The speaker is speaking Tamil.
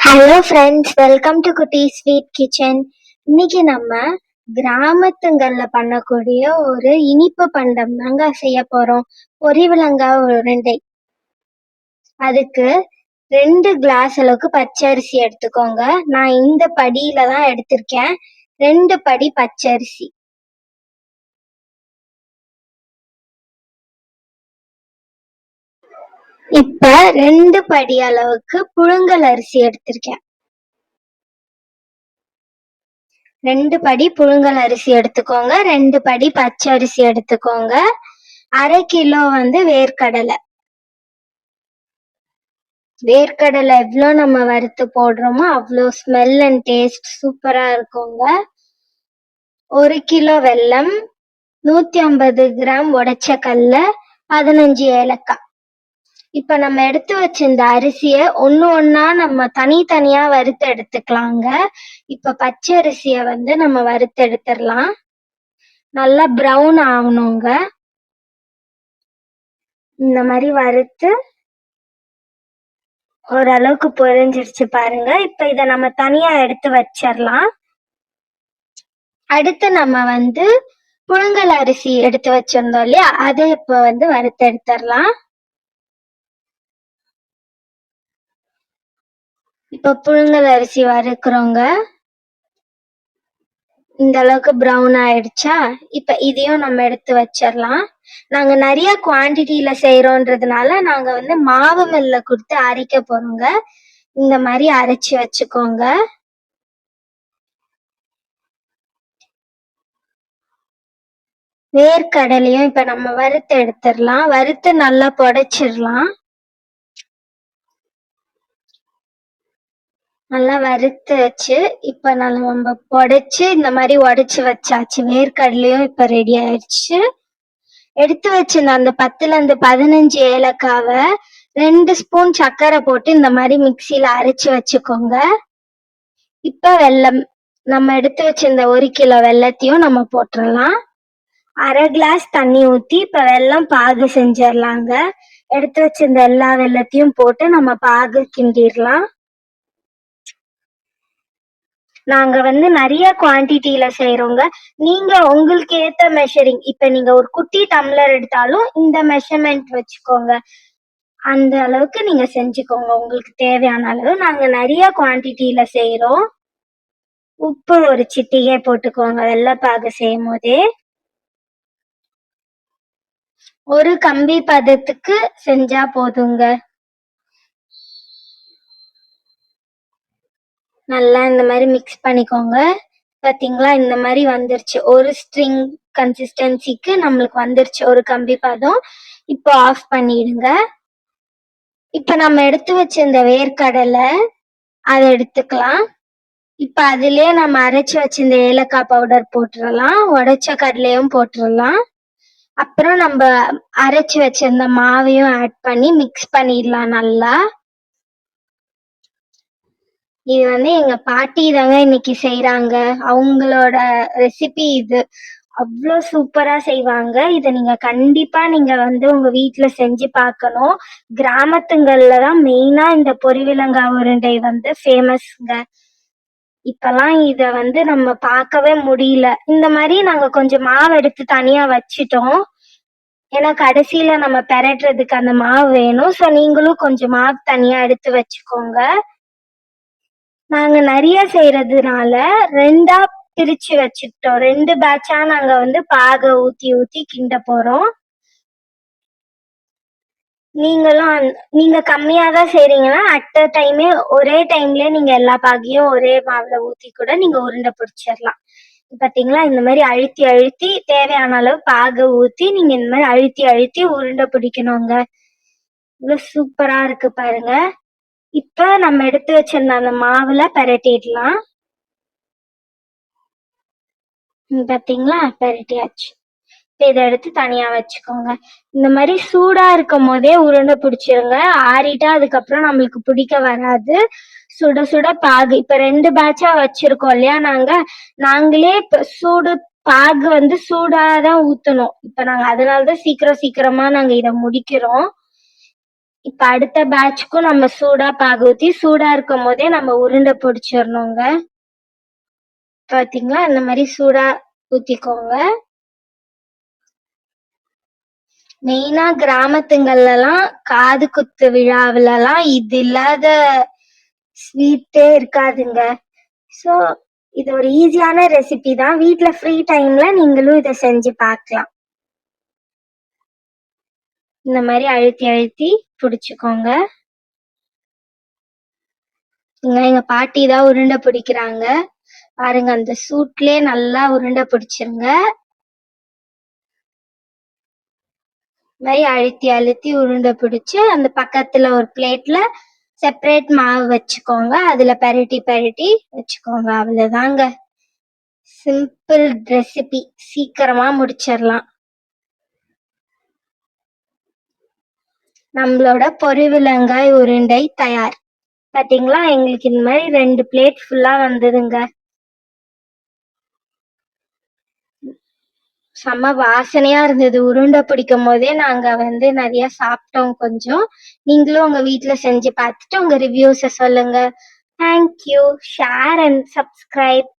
ஹலோ ஃப்ரெண்ட்ஸ், வெல்கம் டு குட்டி ஸ்வீட் கிச்சன். இன்னைக்கு நம்ம கிராமத்துங்கள்ல பண்ணக்கூடிய ஒரு இனிப்பு பண்டம் தாங்க செய்ய போறோம். பொரிவிலங்காய் உருண்டை. அதுக்கு 2 கிளாஸ் அளவுக்கு பச்சரிசி எடுத்துக்கோங்க. நான் இந்த படியில தான் எடுத்திருக்கேன். 2 படி பச்சரிசி. இப்ப 2 படி அளவுக்கு புழுங்கல் அரிசி எடுத்திருக்கேன். 2 படி புழுங்கல் அரிசி எடுத்துக்கோங்க. 2 படி பச்சரிசி எடுத்துக்கோங்க. 1/2 கிலோ வேர்க்கடலை. வேர்க்கடலை எவ்வளோ நம்ம வறுத்து போடுறோமோ அவ்வளோ ஸ்மெல் அண்ட் டேஸ்ட் சூப்பரா இருக்குங்க. 1 கிலோ வெல்லம், 150 கிராம் உடைச்ச கடலை, 15 ஏலக்காய். இப்ப நம்ம எடுத்து வச்சிருந்த அரிசிய ஒண்ணா நம்ம தனித்தனியா வறுத்து எடுத்துக்கலாங்க. இப்ப பச்சை அரிசிய நம்ம வறுத்து எடுத்துடலாம். நல்லா ப்ரௌன் ஆகணுங்க. இந்த மாதிரி வறுத்து ஓரளவுக்கு பொரிஞ்சிருச்சு பாருங்க. இப்ப இத நம்ம தனியா எடுத்து வச்சிடலாம். அடுத்து நம்ம புழுங்கல் அரிசி எடுத்து வச்சிருந்தோம் இல்லையா, அதை இப்ப வறுத்து எடுத்துடலாம். இப்ப புழுங்கல் அரிசி வறுக்கிறோங்க. இந்த அளவுக்கு ப்ரௌன் ஆயிடுச்சா? இப்ப இதையும் நம்ம எடுத்து வச்சிடலாம். நாங்க நிறைய குவான்டிட்டியில செய்யறோன்றதுனால நாங்க மாவு மில்ல கொடுத்து அரைக்க போறோங்க. இந்த மாதிரி அரைச்சு வச்சுக்கோங்க. வேர்க்கடலையும் இப்ப நம்ம வறுத்து எடுத்துடலாம். வறுத்து நல்லா புடைச்சிடலாம். நல்லா வறுத்து வச்சு இப்ப நம்ம புடைச்சு இந்த மாதிரி உடைச்சு வச்சாச்சு. வேர்க்கடலையும் இப்ப ரெடி ஆயிடுச்சு. எடுத்து வச்சிருந்த அந்த 10ல இருந்து 15 ஏலக்காவை 2 ஸ்பூன் சர்க்கரை போட்டு இந்த மாதிரி மிக்சியில அரைச்சு வச்சுக்கோங்க. இப்ப வெல்லம், நம்ம எடுத்து வச்சிருந்த 1 கிலோ வெல்லத்தையும் நம்ம போட்டுடலாம். 1/2 கிளாஸ் தண்ணி ஊத்தி இப்ப வெல்லம் பாகு செஞ்சிடலாங்க. எடுத்து வச்சிருந்த எல்லா வெல்லத்தையும் போட்டு நம்ம பாகு கிண்டிடலாம். நாங்க நிறைய குவான்டிட்டியில செய்யறோங்க. நீங்க உங்களுக்கு ஏத்த மெஷரிங், இப்ப நீங்க ஒரு குட்டி டம்ளர் எடுத்தாலும் இந்த மெஷர்மெண்ட் வச்சுக்கோங்க. அந்த அளவுக்கு நீங்க செஞ்சுக்கோங்க உங்களுக்கு தேவையான அளவு. நாங்க நிறைய குவான்டிட்டியில செய்யறோம். உப்பு ஒரு சிட்டிகை போட்டுக்கோங்க. வெள்ளைப்பாகு செய்யும் போதே ஒரு கம்பி பதத்துக்கு செஞ்சா போதுங்க. நல்லா இந்த மாதிரி மிக்ஸ் பண்ணிக்கோங்க. பாத்தீங்களா, இந்த மாதிரி வந்துருச்சு. ஒரு ஸ்ட்ரிங் கன்சிஸ்டன்சிக்கு நம்மளுக்கு வந்துருச்சு ஒரு கம்பி பதம். இப்போ ஆஃப் பண்ணிடுங்க. இப்ப நம்ம எடுத்து வச்சிருந்த வேர்க்கடலை அதை எடுத்துக்கலாம். இப்ப அதுலயே நம்ம அரைச்சு வச்சிருந்த ஏலக்காய் பவுடர் போட்டுடலாம். உடைச்ச கடலையும் போட்டுடலாம். அப்புறம் நம்ம அரைச்சு வச்சிருந்த மாவையும் ஆட் பண்ணி மிக்ஸ் பண்ணிடலாம் நல்லா. இது எங்க பாட்டி தாங்க இன்னைக்கு செய்யறாங்க. அவங்களோட ரெசிபி இது. அவ்வளோ சூப்பரா செய்வாங்க. இத நீங்க கண்டிப்பா நீங்க உங்க வீட்டுல செஞ்சு பார்க்கணும். கிராமத்துங்கள்ல தான் மெயினா இந்த பொரிவிலங்காய் உருண்டை ஃபேமஸ்ங்க. இப்பெல்லாம் இத நம்ம பார்க்கவே முடியல. இந்த மாதிரி நாங்க கொஞ்சம் மாவு எடுத்து தனியா வச்சிட்டோம். ஏன்னா கடைசியில நம்ம பெரட்டுறதுக்கு அந்த மாவு வேணும். ஸோ நீங்களும் கொஞ்சம் மாவு தனியா எடுத்து வச்சுக்கோங்க. நாங்க நிறைய செய்யறதுனால 2ஆ பிரிச்சு வச்சுக்கிட்டோம். 2 பேட்சா நாங்க பாக ஊத்தி ஊத்தி கிண்ட போறோம். நீங்க கம்மியா தான் செய்றீங்கன்னா அட் அ டைமே ஒரே டைம்லயே நீங்க எல்லா பாகையும் ஒரே மாவுல ஊத்தி கூட நீங்க உருண்டை பிடிச்சிடலாம். பாத்தீங்களா, இந்த மாதிரி அழுத்தி அழுத்தி தேவையான அளவு பாக ஊத்தி நீங்க இந்த மாதிரி அழுத்தி அழுத்தி உருண்டை பிடிக்கணுங்க. இவ்வளவு சூப்பரா இருக்கு பாருங்க. இப்ப நம்ம எடுத்து வச்சிருந்த அந்த மாவுல பெரட்டிடலாம். பாத்தீங்களா, பெரட்டியாச்சு. இப்ப இதை எடுத்து தனியா வச்சுக்கோங்க. இந்த மாதிரி சூடா இருக்கும் போதே உருண்டை பிடிச்சிருங்க. ஆறிட்டா அதுக்கப்புறம் நம்மளுக்கு பிடிக்க வராது. சுட சுட பாகு இப்ப 2 பேட்சா வச்சிருக்கோம் இல்லையா, நாங்களே இப்ப சூடு பாகு சூடாதான் ஊத்தணும். இப்ப நாங்க அதனாலதான் சீக்கிரமா நாங்க இதை முடிக்கிறோம். இப்ப அடுத்த பேட்ச்க்கும் நம்ம சூடா பாகு ஊத்தி சூடா இருக்கும் போதே நம்ம உருண்டை பிடிச்சிடணுங்க. பாத்தீங்களா, இந்த மாதிரி சூடா ஊத்திக்கோங்க. மெயினா கிராமத்துங்கள்லாம் காது குத்து விழாவிலலாம் இது இல்லாத ஸ்வீட்டே இருக்காதுங்க. ஸோ இது ஒரு ஈஸியான ரெசிபி தான். வீட்ல ஃப்ரீ டைம்ல நீங்களும் இதை செஞ்சு பார்க்கலாம். இந்த மாதிரி அழுத்தி அழுத்தி பிடிச்சுக்கோங்க. எங்க பாட்டி தான் உருண்டை பிடிக்கிறாங்க பாருங்க. அந்த சூட்லயே நல்லா உருண்டை பிடிச்சிருங்க. மாதிரி அழுத்தி அழுத்தி உருண்டை பிடிச்சு அந்த பக்கத்துல ஒரு பிளேட்ல செப்பரேட் மாவு வச்சுக்கோங்க. அதுல பரட்டி பரட்டி வச்சுக்கோங்க. அவ்வளவுதாங்க, சிம்பிள் ரெசிபி, சீக்கிரமா முடிச்சிடலாம். நம்மளோட பொரிவிலங்காய் உருண்டை தயார். பாத்தீங்களா, எங்களுக்கு இந்த மாதிரி 2 பிளேட் ஃபுல்லா வந்ததுங்க. செம்ம வாசனையா இருந்தது. உருண்டை பிடிக்கும் போதே நாங்க நிறைய சாப்பிட்டோம். கொஞ்சம் நீங்களும் உங்க வீட்டுல செஞ்சு பார்த்துட்டு உங்க ரிவ்யூஸை சொல்லுங்க. தேங்க்யூ. Share and subscribe.